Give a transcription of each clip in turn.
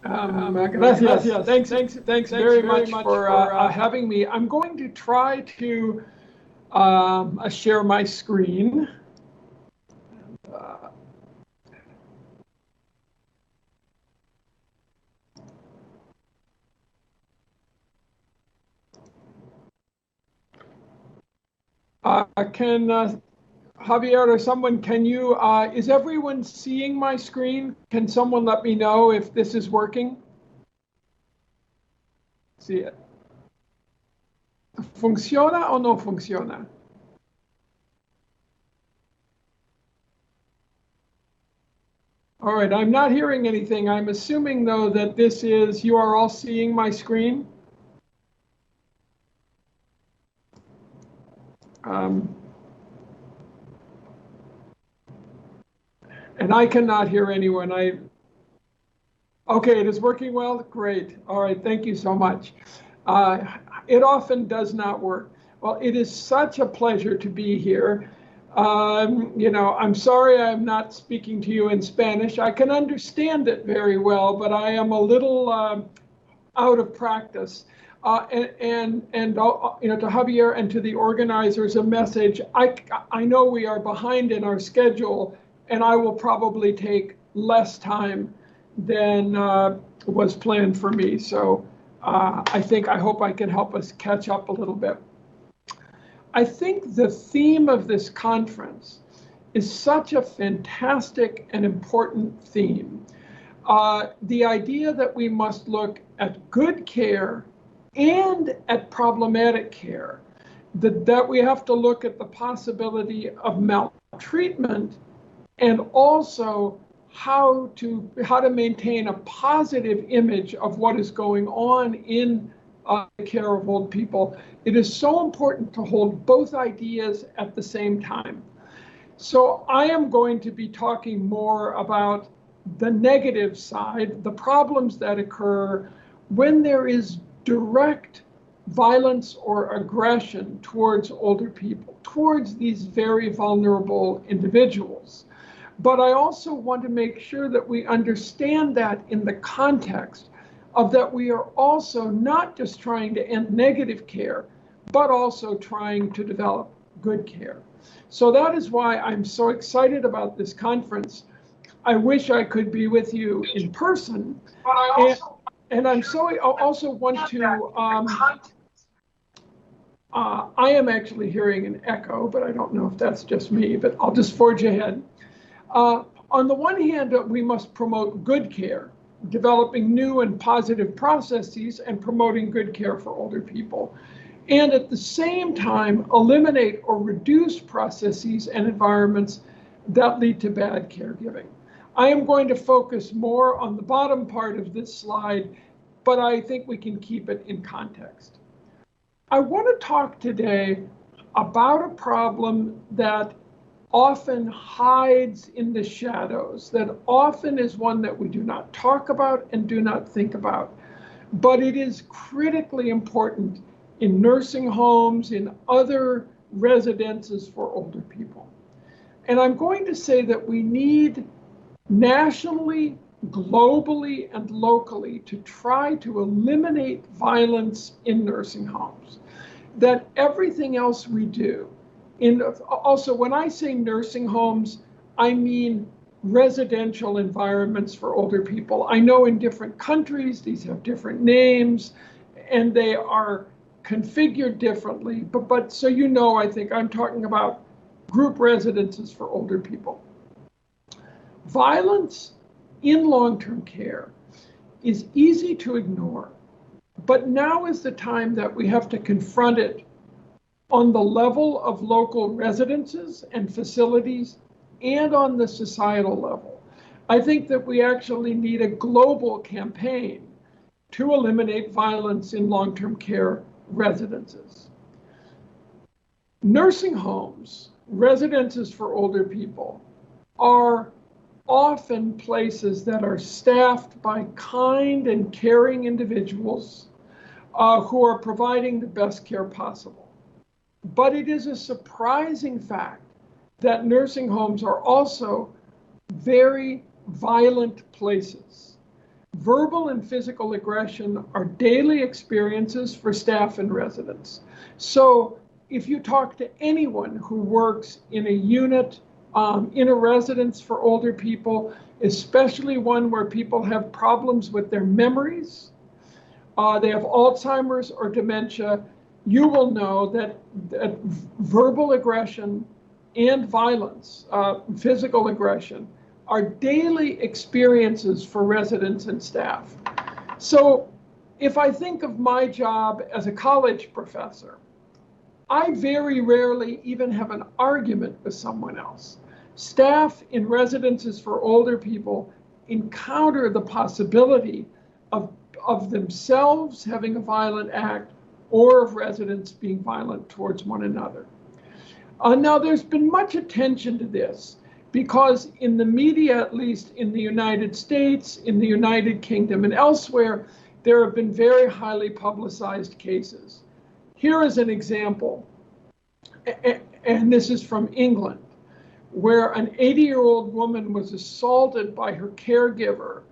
Gracias. Thanks very much for having me. I'm going to try to share my screen. Can Javier or someone, can you, is everyone seeing my screen? Can someone let me know if this is working? See it. ¿Funciona o no funciona? All right, I'm not hearing anything. I'm assuming though that this is, you are all seeing my screen? And I cannot hear anyone. Okay, it is working well? Great. All right, thank you so much. It often does not work. Well, it is such a pleasure to be here. You know, I'm sorry I'm not speaking to you in Spanish. I can understand it very well, but I am a little out of practice. And you know, to Javier and to the organizers, a message. I know we are behind in our schedule, and I will probably take less time than was planned for me. So I hope I can help us catch up a little bit. I think the theme of this conference is such a fantastic and important theme. The idea that we must look at good care and at problematic care, that we have to look at the possibility of maltreatment and also how to maintain a positive image of what is going on in the care of old people. It is so important to hold both ideas at the same time. So I am going to be talking more about the negative side, the problems that occur when there is direct violence or aggression towards older people, towards these very vulnerable individuals. But I also want to make sure that we understand that in the context of that we are also not just trying to end negative care, but also trying to develop good care. So that is why I'm so excited about this conference. I wish I could be with you in person. And I'm so, I also want to, I am actually hearing an echo, but I don't know if that's just me, but I'll just forge ahead. On the one hand, we must promote good care, developing new and positive processes and promoting good care for older people. And at the same time, eliminate or reduce processes and environments that lead to bad caregiving. I am going to focus more on the bottom part of this slide, but I think we can keep it in context. I want to talk today about a problem that often hides in the shadows, that often is one that we do not talk about and do not think about, but it is critically important in nursing homes, in other residences for older people. And I'm going to say that we need nationally, globally, and locally to try to eliminate violence in nursing homes. That everything else we do, also when I say nursing homes, I mean residential environments for older people. I know in different countries, these have different names, and they are configured differently, but so you know, I think I'm talking about group residences for older people. Violence in long-term care is easy to ignore, but now is the time that we have to confront it on the level of local residences and facilities and on the societal level. I think that we actually need a global campaign to eliminate violence in long-term care residences. Nursing homes, residences for older people, are often places that are staffed by kind and caring individuals who are providing the best care possible. But it is a surprising fact that nursing homes are also very violent places. verbal and physical aggression are daily experiences for staff and residents. So if you talk to anyone who works in a unit, in a residence for older people, especially one where people have problems with their memories, they have Alzheimer's or dementia, you will know that verbal aggression and violence, physical aggression, are daily experiences for residents and staff. So if I think of my job as a college professor, I very rarely even have an argument with someone else. Staff in residences for older people encounter the possibility of themselves having a violent act or of residents being violent towards one another. Now, there's been much attention to this because in the media, at least in the United States, in the United Kingdom, and elsewhere, there have been very highly publicized cases. Here is an example, and this is from England, where an 80-year-old woman was assaulted by her caregiver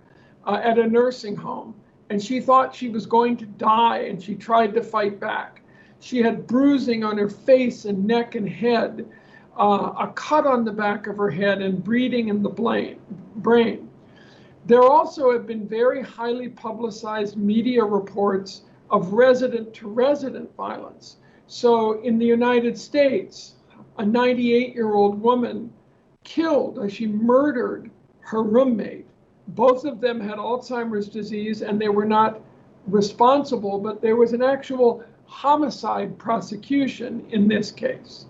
at a nursing home, and she thought she was going to die, and she tried to fight back. She had bruising on her face and neck and head, a cut on the back of her head, and bleeding in the brain. There also have been very highly publicized media reports of resident-to-resident violence. So in the United States, a 98-year-old woman killed, she murdered her roommate. Both of them had Alzheimer's disease and they were not responsible, but there was an actual homicide prosecution in this case.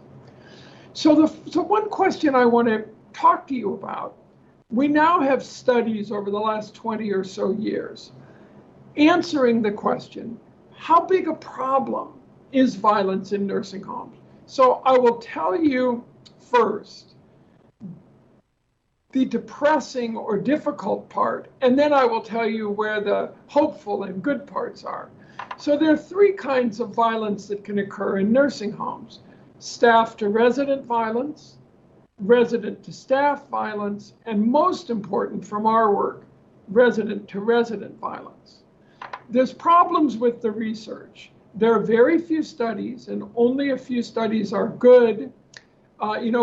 So one question I want to talk to you about, we now have studies over the last 20 or so years answering the question, how big a problem is violence in nursing homes? So I will tell you first the depressing or difficult part, and then I will tell you where the hopeful and good parts are. So there are three kinds of violence that can occur in nursing homes: staff to resident violence, resident to staff violence, and most important from our work, resident to resident violence. There's problems with the research. There are very few studies, and only a few studies are good.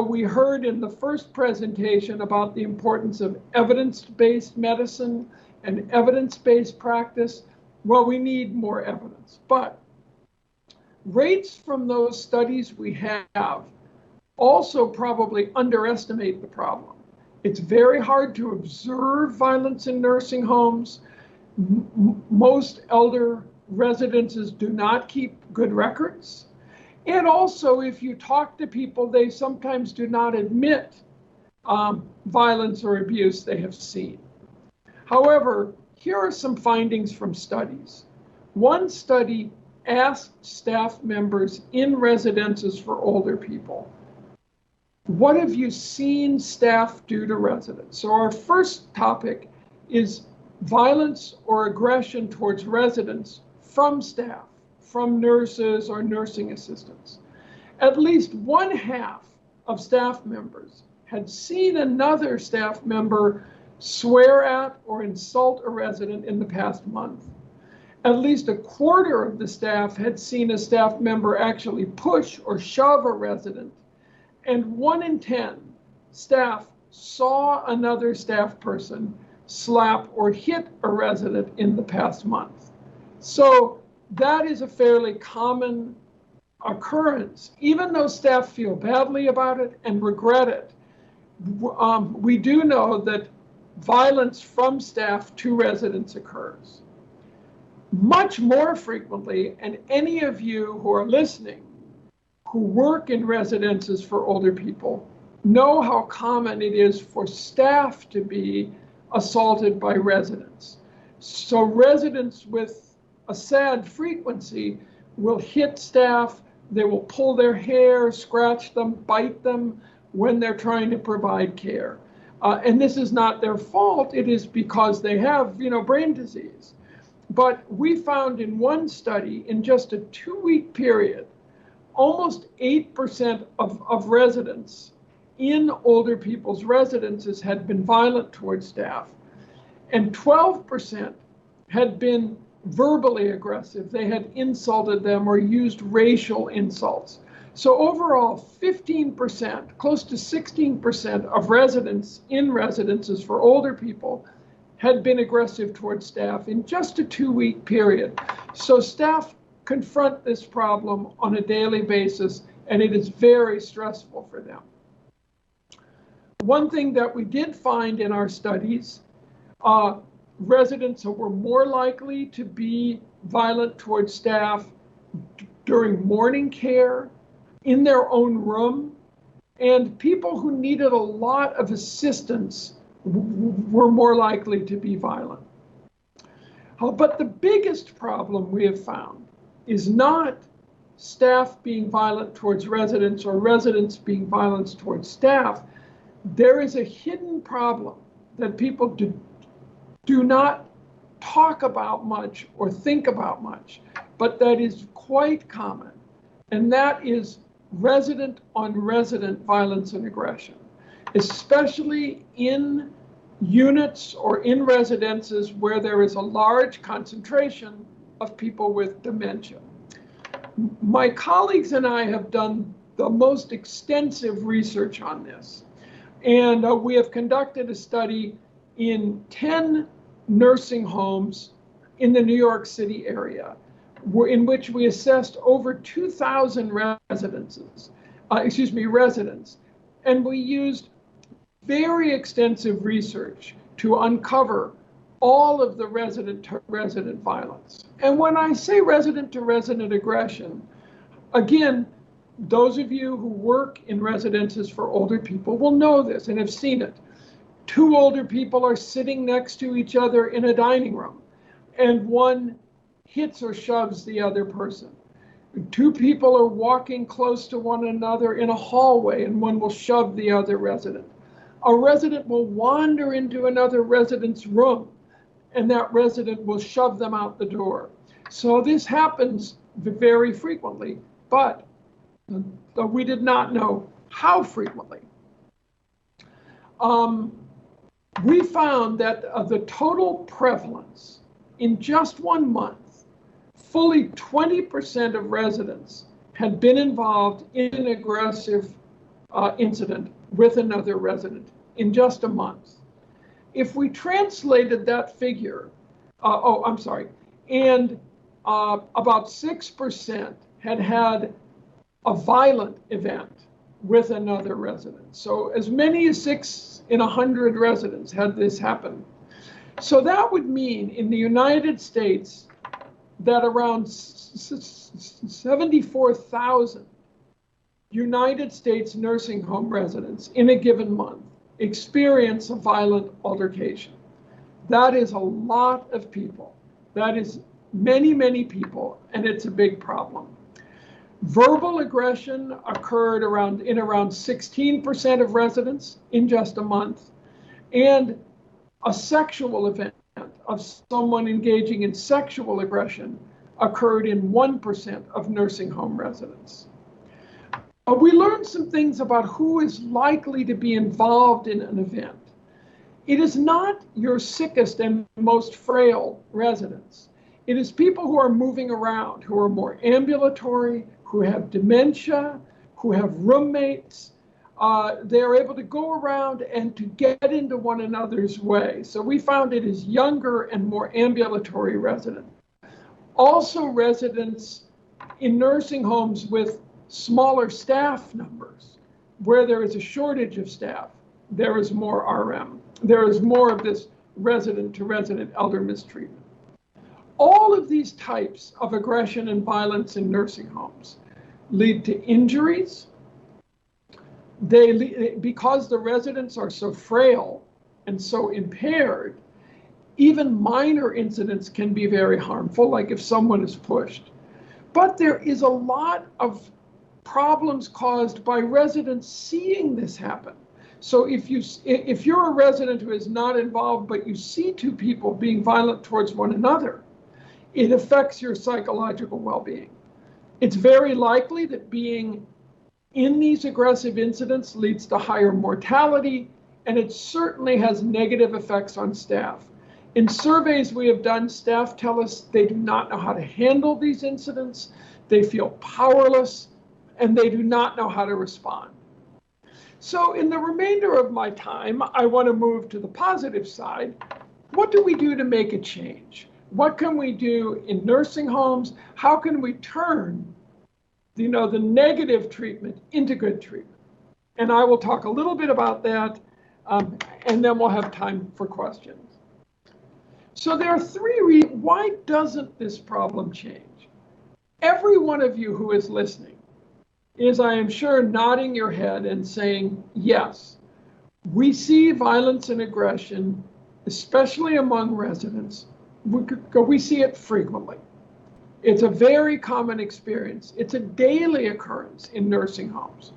We heard in the first presentation about the importance of evidence-based medicine and evidence-based practice. Well, we need more evidence, but rates from those studies we have also probably underestimate the problem. It's very hard to observe violence in nursing homes. Most elder residences do not keep good records. And also, if you talk to people, they sometimes do not admit violence or abuse they have seen. However, here are some findings from studies. One study asked staff members in residences for older people, what have you seen staff do to residents? So our first topic is violence or aggression towards residents from staff, from nurses or nursing assistants. At least 1/2 of staff members had seen another staff member swear at or insult a resident in the past month. At least 1/4 of the staff had seen a staff member actually push or shove a resident. And 1 in 10 staff saw another staff person slap or hit a resident in the past month. So that is a fairly common occurrence. Even though staff feel badly about it and regret it, we do know that violence from staff to residents occurs. Much more frequently, and any of you who are listening who work in residences for older people know how common it is for staff to be assaulted by residents. So residents with a sad frequency will hit staff, they will pull their hair, scratch them, bite them when they're trying to provide care. And this is not their fault, it is because they have, brain disease. But we found in one study, in just a 2-week period, almost 8% of residents in older people's residences had been violent towards staff. and 12% had been verbally aggressive. They had insulted them or used racial insults. So overall, 15%, close to 16% of residents in residences for older people had been aggressive towards staff in just a 2-week period. So staff confront this problem on a daily basis, and it is very stressful for them. One thing that we did find in our studies, residents who were more likely to be violent towards staff during morning care, in their own room, and people who needed a lot of assistance were more likely to be violent. But the biggest problem we have found is not staff being violent towards residents or residents being violent towards staff. There is a hidden problem that people do not talk about much or think about much, but that is quite common, and that is resident-on-resident violence and aggression, especially in units or in residences where there is a large concentration of people with dementia. My colleagues and I have done the most extensive research on this, and we have conducted a study in 10 nursing homes in the New York City area, in which we assessed over 2,000 residents, and we used very extensive research to uncover all of the resident-to-resident violence. And when I say resident-to-resident aggression, again, those of you who work in residences for older people will know this and have seen it. 2 older people are sitting next to each other in a dining room, and one hits or shoves the other person. 2 people are walking close to one another in a hallway, and one will shove the other resident. A resident will wander into another resident's room, and that resident will shove them out the door. So this happens very frequently, but we did not know how frequently. We found that the total prevalence in just 1 month, fully 20% of residents had been involved in an aggressive incident with another resident in just a month. If we translated that figure, and about 6% had a violent event with another resident. So as many as 6 in 100 residents had this happen. So that would mean in the United States that around 74,000 United States nursing home residents in a given month experience a violent altercation. That is a lot of people. That is many, many people, and it's a big problem. Verbal aggression occurred in around 16% of residents in just a month, and a sexual event of someone engaging in sexual aggression occurred in 1% of nursing home residents. We learned some things about who is likely to be involved in an event. It is not your sickest and most frail residents. It is people who are moving around, who are more ambulatory, who have dementia, who have roommates. They are able to go around and to get into one another's way. So we found it is younger and more ambulatory residents. Also residents in nursing homes with smaller staff numbers, where there is a shortage of staff, there is more RM. There is more of this resident-to-resident elder mistreatment. All of these types of aggression and violence in nursing homes lead to injuries. Because the residents are so frail and so impaired, even minor incidents can be very harmful, like if someone is pushed. But there is a lot of problems caused by residents seeing this happen. So if you're a resident who is not involved, but you see 2 people being violent towards one another, it affects your psychological well-being. It's very likely that being in these aggressive incidents leads to higher mortality, and it certainly has negative effects on staff. In surveys we have done, staff tell us they do not know how to handle these incidents, they feel powerless, and they do not know how to respond. So in the remainder of my time, I want to move to the positive side. What do we do to make a change? What can we do in nursing homes? How can we turn, the negative treatment into good treatment? And I will talk a little bit about that, and then we'll have time for questions. So there are three reasons. Why doesn't this problem change? Every one of you who is listening is, I am sure, nodding your head and saying, yes, we see violence and aggression, especially among residents. We see it frequently. It's a very common experience. It's a daily occurrence in nursing homes.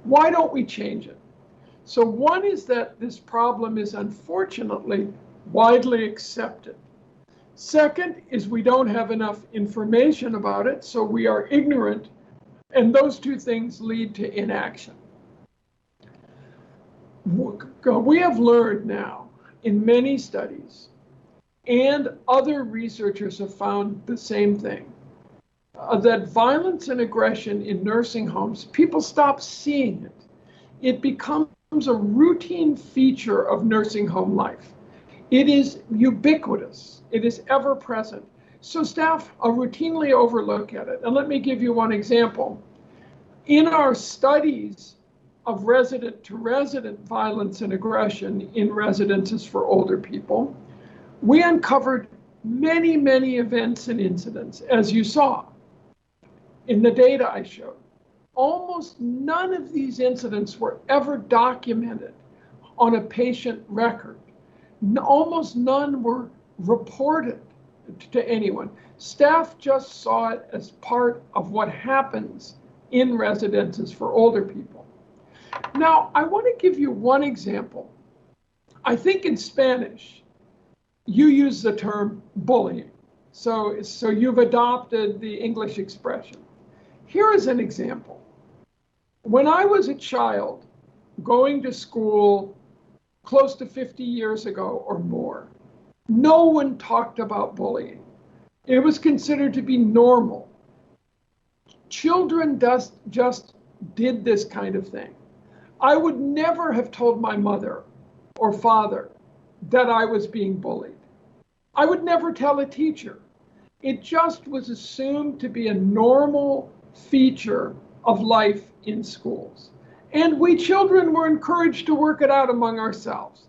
Why don't we change it? So one is that this problem is unfortunately widely accepted. Second is we don't have enough information about it, so we are ignorant, and those two things lead to inaction. We have learned now in many studies, and other researchers have found the same thing, that violence and aggression in nursing homes, people stop seeing it. It becomes a routine feature of nursing home life. It is ubiquitous. It is ever present. So staff routinely overlook at it. And let me give you one example. In our studies of resident-to-resident violence and aggression in residences for older people, we uncovered many, many events and incidents, as you saw in the data I showed. Almost none of these incidents were ever documented on a patient record. Almost none were reported to anyone. Staff just saw it as part of what happens in residences for older people. Now, I want to give you one example. I think in Spanish, you use the term bullying. So you've adopted the English expression. Here is an example. When I was a child going to school close to 50 years ago or more, no one talked about bullying. It was considered to be normal. Children just did this kind of thing. I would never have told my mother or father that I was being bullied. I would never tell a teacher. It just was assumed to be a normal feature of life in schools. And we children were encouraged to work it out among ourselves.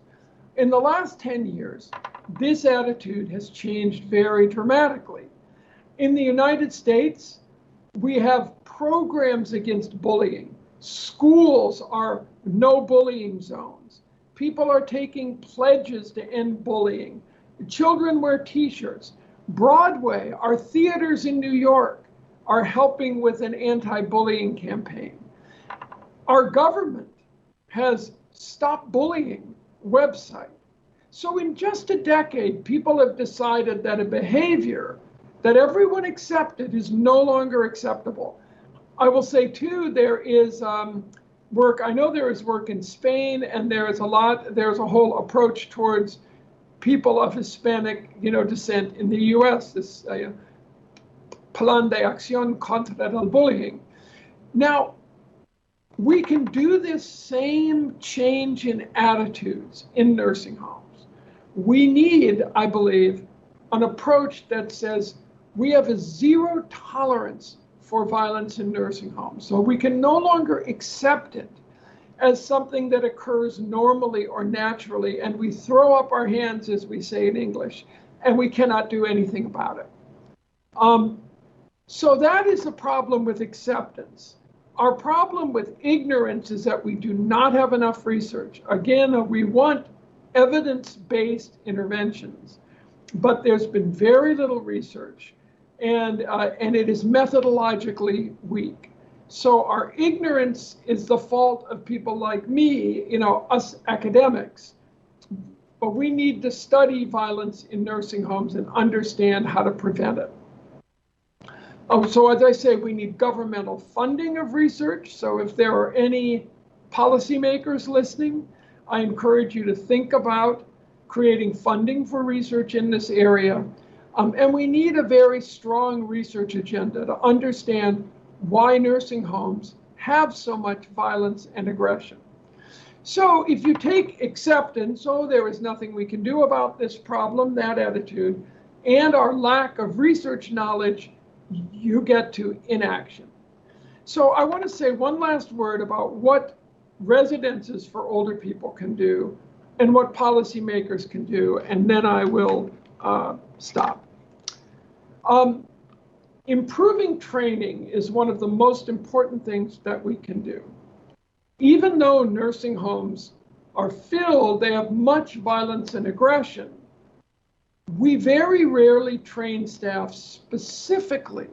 In the last 10 years, this attitude has changed very dramatically. In the United States, we have programs against bullying. Schools are no bullying zones. People are taking pledges to end bullying. Children wear t-shirts. Broadway, our theaters in New York, are helping with an anti-bullying campaign. Our government has Stop Bullying website. So in just a decade, people have decided that a behavior that everyone accepted is no longer acceptable. I will say too, there is work, I know there is work in Spain, and there's a whole approach towards people of Hispanic descent in the US, this Plan de Acción contra el Bullying. Now, we can do this same change in attitudes in nursing homes. We need, I believe, an approach that says we have a zero tolerance for violence in nursing homes. So we can no longer accept it as something that occurs normally or naturally, and we throw up our hands, as we say in English, and we cannot do anything about it. So that is the problem with acceptance. Our problem with ignorance is that we do not have enough research. Again, we want evidence-based interventions, but there's been very little research, and it is methodologically weak. So our ignorance is the fault of people like me, us academics. But we need to study violence in nursing homes and understand how to prevent it. So as I say, we need governmental funding of research. So if there are any policymakers listening, I encourage you to think about creating funding for research in this area. And we need a very strong research agenda to understand why nursing homes have so much violence and aggression. So if you take acceptance, oh, there is nothing we can do about this problem, that attitude, and our lack of research knowledge, you get to inaction. So I want to say one last word about what residences for older people can do and what policymakers can do, and then I will stop. Improving training is one of the most important things that we can do. Even though nursing homes are filled, they have much violence and aggression, we very rarely train staff specifically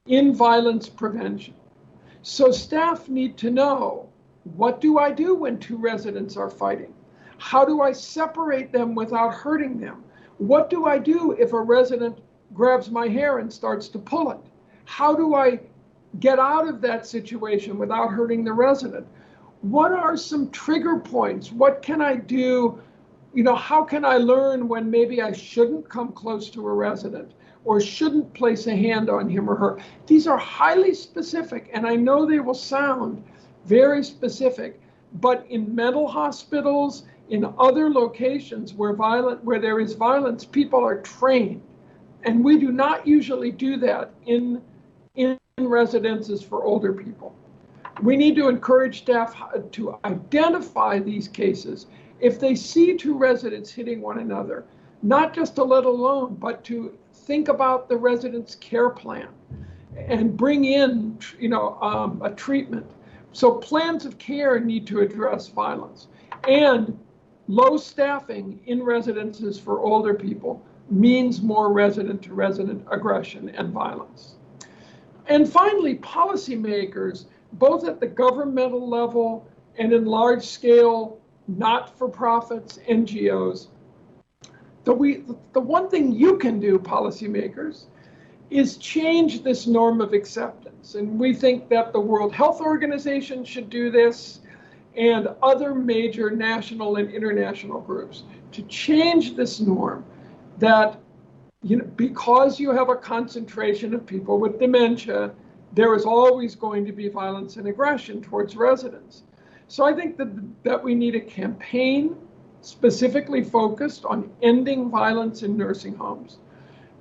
in violence prevention. So staff need to know, what do I do when two residents are fighting? How do I separate them without hurting them? What do I do if a resident grabs my hair and starts to pull it? How do I get out of that situation without hurting the resident? What are some trigger points? What can I do? You know, how can I learn when maybe I shouldn't come close to a resident or shouldn't place a hand on him or her? These are highly specific, and I know they will sound very specific, but in mental hospitals, in other locations where there is violence, people are trained. And we do not usually do that in residences for older people. We need to encourage staff to identify these cases. If they see two residents hitting one another, not just to let alone, but to think about the resident's care plan and bring in, a treatment. So plans of care need to address violence. And low staffing in residences for older people means more resident-to-resident aggression and violence. And finally, policymakers, both at the governmental level and in large-scale not-for-profits, NGOs, the one thing you can do, policymakers, is change this norm of acceptance. And we think that the World Health Organization should do this, and other major national and international groups, to change this norm that, because you have a concentration of people with dementia, there is always going to be violence and aggression towards residents. So I think that we need a campaign specifically focused on ending violence in nursing homes.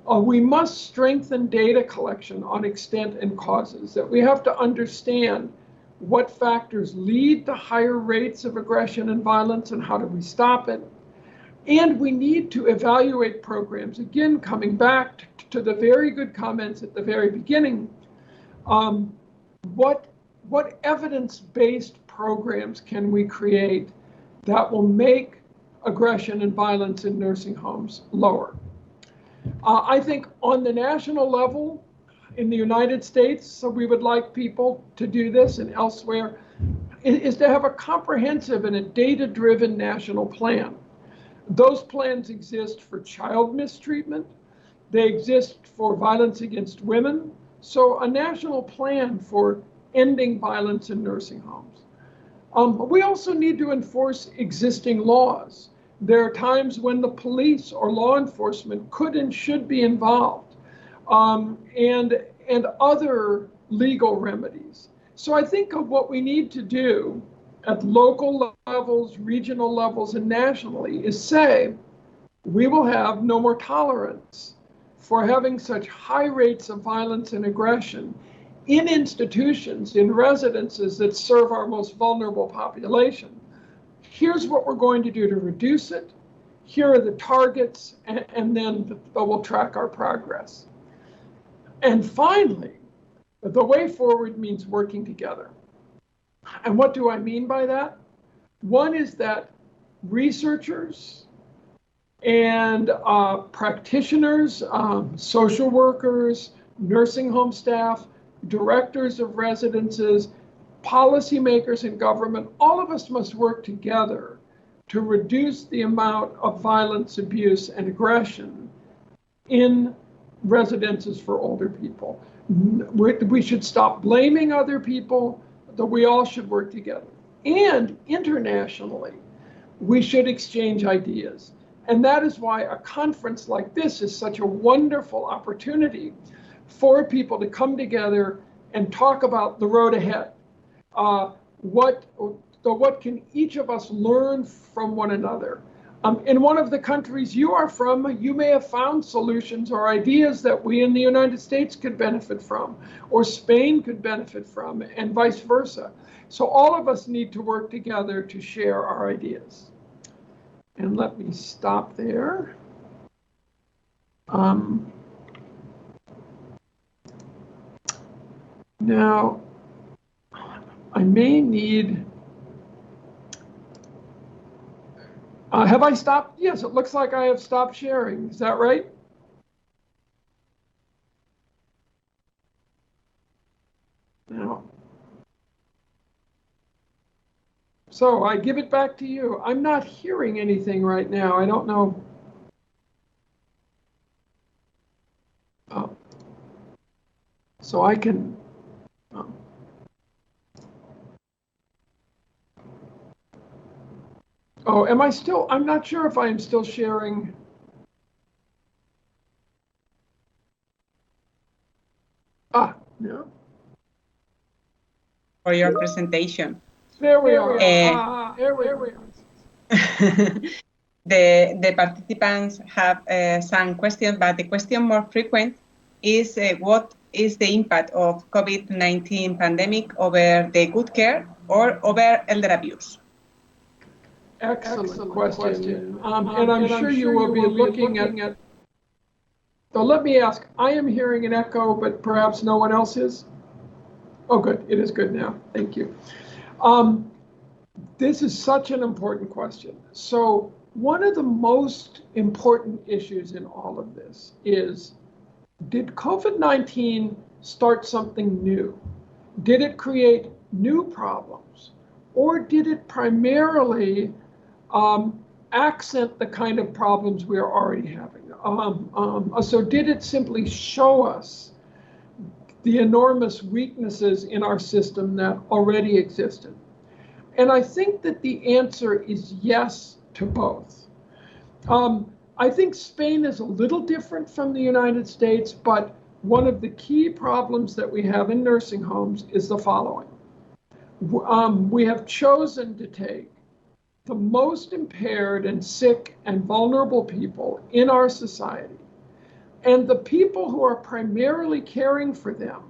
We must strengthen data collection on extent and causes, that we have to understand what factors lead to higher rates of aggression and violence and how do we stop it. And we need to evaluate programs, again, coming back to the very good comments at the very beginning. What evidence-based programs can we create that will make aggression and violence in nursing homes lower? I think on the national level, in the United States, so we would like people to do this and elsewhere, is to have a comprehensive and a data-driven national plan. Those plans exist for child mistreatment. They exist for violence against women. So a national plan for ending violence in nursing homes. We also need to enforce existing laws. There are times when the police or law enforcement could and should be involved, and other legal remedies. So I think of what we need to do at local levels, regional levels, and nationally is say, we will have no more tolerance for having such high rates of violence and aggression in institutions, in residences that serve our most vulnerable population. Here's what we're going to do to reduce it. Here are the targets, and then we'll track our progress. And finally, the way forward means working together. And what do I mean by that? One is that researchers and practitioners, social workers, nursing home staff, directors of residences, policymakers in government, all of us must work together to reduce the amount of violence, abuse, and aggression in residences for older people. We should stop blaming other people, that we all should work together. And internationally, we should exchange ideas. And that is why a conference like this is such a wonderful opportunity for people to come together and talk about the road ahead. What can each of us learn from one another? In one of the countries you are from, you may have found solutions or ideas that we in the United States could benefit from, or Spain could benefit from, and vice versa. So all of us need to work together to share our ideas. And let me stop there. Now, I may need... have I stopped? Yes, it looks like I have stopped sharing. Is that right? Now, so I give it back to you. I'm not hearing anything right now. I don't know. Oh. So I can... Oh, am I still? I'm not sure if I am still sharing. No. For your presentation. There we are. There we are. The participants have some questions, but the question more frequent is what is the impact of COVID-19 pandemic over the good care or over elder abuse? Excellent question. And I'm sure you will be looking at. So let me ask, I am hearing an echo, but perhaps no one else is? Oh, good. It is good now. Thank you. This is such an important question. So one of the most important issues in all of this is, did COVID-19 start something new? Did it create new problems? Or did it primarily accent the kind of problems we are already having? So did it simply show us the enormous weaknesses in our system that already existed? And I think that the answer is yes to both. I think Spain is a little different from the United States, but one of the key problems that we have in nursing homes is the following. We have chosen to take the most impaired and sick and vulnerable people in our society, and the people who are primarily caring for them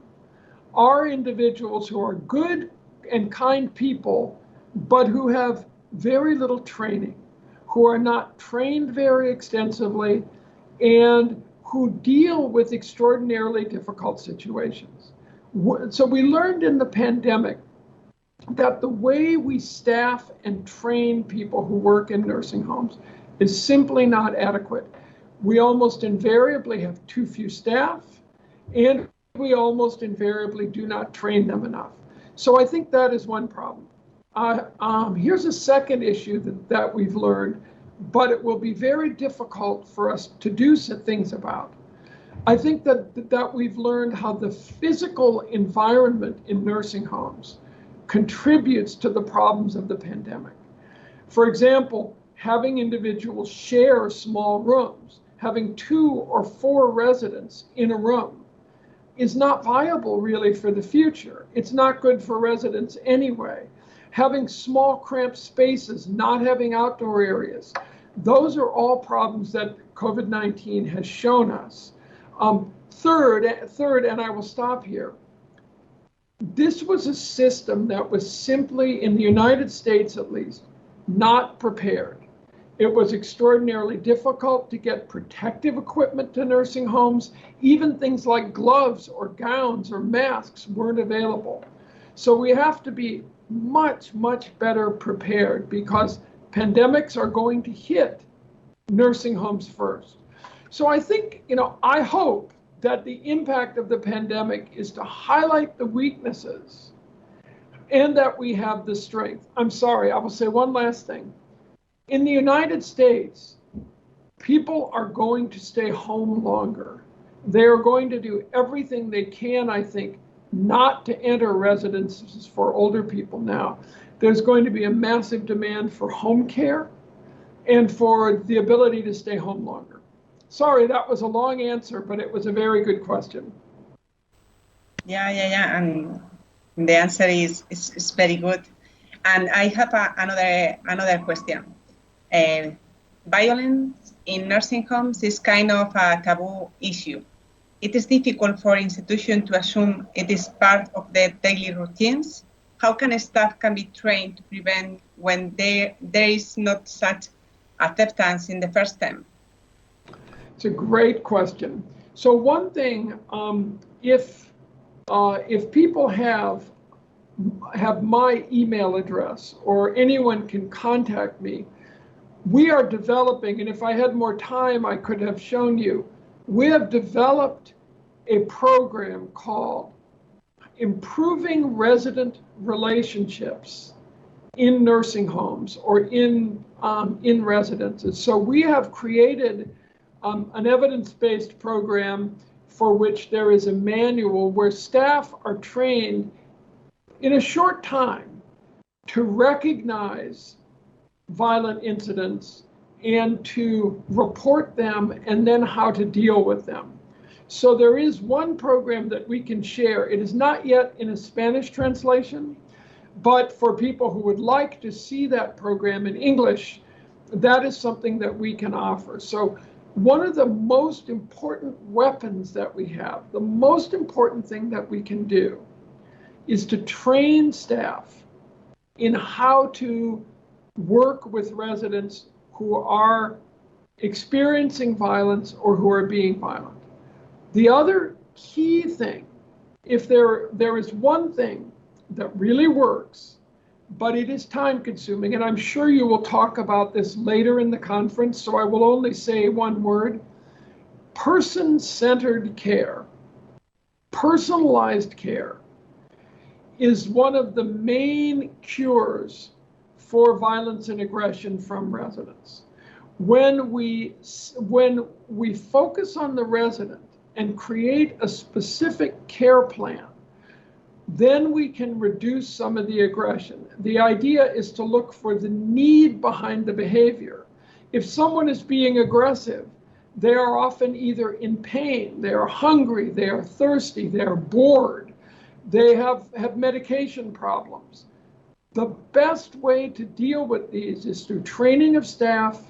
are individuals who are good and kind people, but who have very little training, who are not trained very extensively, and who deal with extraordinarily difficult situations. So we learned in the pandemic that the way we staff and train people who work in nursing homes is simply not adequate. We almost invariably have too few staff, and we almost invariably do not train them enough. So I think that is one problem. Here's a second issue that we've learned, but it will be very difficult for us to do some things about. I think that we've learned how the physical environment in nursing homes contributes to the problems of the pandemic. For example, having individuals share small rooms, having 2 or 4 residents in a room is not viable really for the future. It's not good for residents anyway. Having small cramped spaces, not having outdoor areas, those are all problems that COVID-19 has shown us. Third, and I will stop here, this was a system that was simply, in the United States at least, not prepared. It was extraordinarily difficult to get protective equipment to nursing homes. Even things like gloves or gowns or masks weren't available. So we have to be much, much better prepared, because pandemics are going to hit nursing homes first. So I think, I hope that the impact of the pandemic is to highlight the weaknesses and that we have the strength. I'm sorry, I will say one last thing. In the United States, people are going to stay home longer. They are going to do everything they can, I think, not to enter residences for older people now. There's going to be a massive demand for home care. and for the ability to stay home longer. Sorry, that was a long answer, but it was a very good question. Yeah. And the answer is very good. And I have another question. Violence in nursing homes is kind of a taboo issue. It is difficult for institutions to assume it is part of their daily routines. How can staff be trained to prevent when there is not such acceptance in the first term? It's a great question. So one thing, if people have my email address or anyone can contact me, we are developing, and if I had more time, I could have shown you, we have developed a program called Improving Resident Relationships in Nursing Homes or in residences. So we have created an evidence-based program for which there is a manual where staff are trained in a short time to recognize violent incidents and to report them and then how to deal with them. So there is one program that we can share. It is not yet in a Spanish translation, but for people who would like to see that program in English, that is something that we can offer. So one of the most important weapons that we have, the most important thing that we can do is to train staff in how to work with residents who are experiencing violence or who are being violent. The other key thing, if there is one thing that really works, but it is time consuming, and I'm sure you will talk about this later in the conference, so I will only say one word: person-centered care. Personalized care is one of the main cures for violence and aggression from residents. When we focus on the resident and create a specific care plan, then we can reduce some of the aggression. The idea is to look for the need behind the behavior. If someone is being aggressive, they are often either in pain, they are hungry, they are thirsty, they are bored, they have medication problems. The best way to deal with these is through training of staff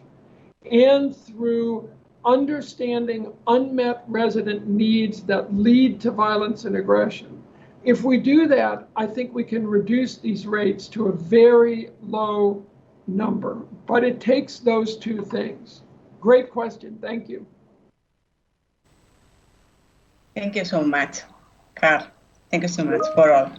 and through understanding unmet resident needs that lead to violence and aggression. If we do that, I think we can reduce these rates to a very low number, but it takes those two things. Great question, thank you. Thank you so much, Karl. Thank you so much for all.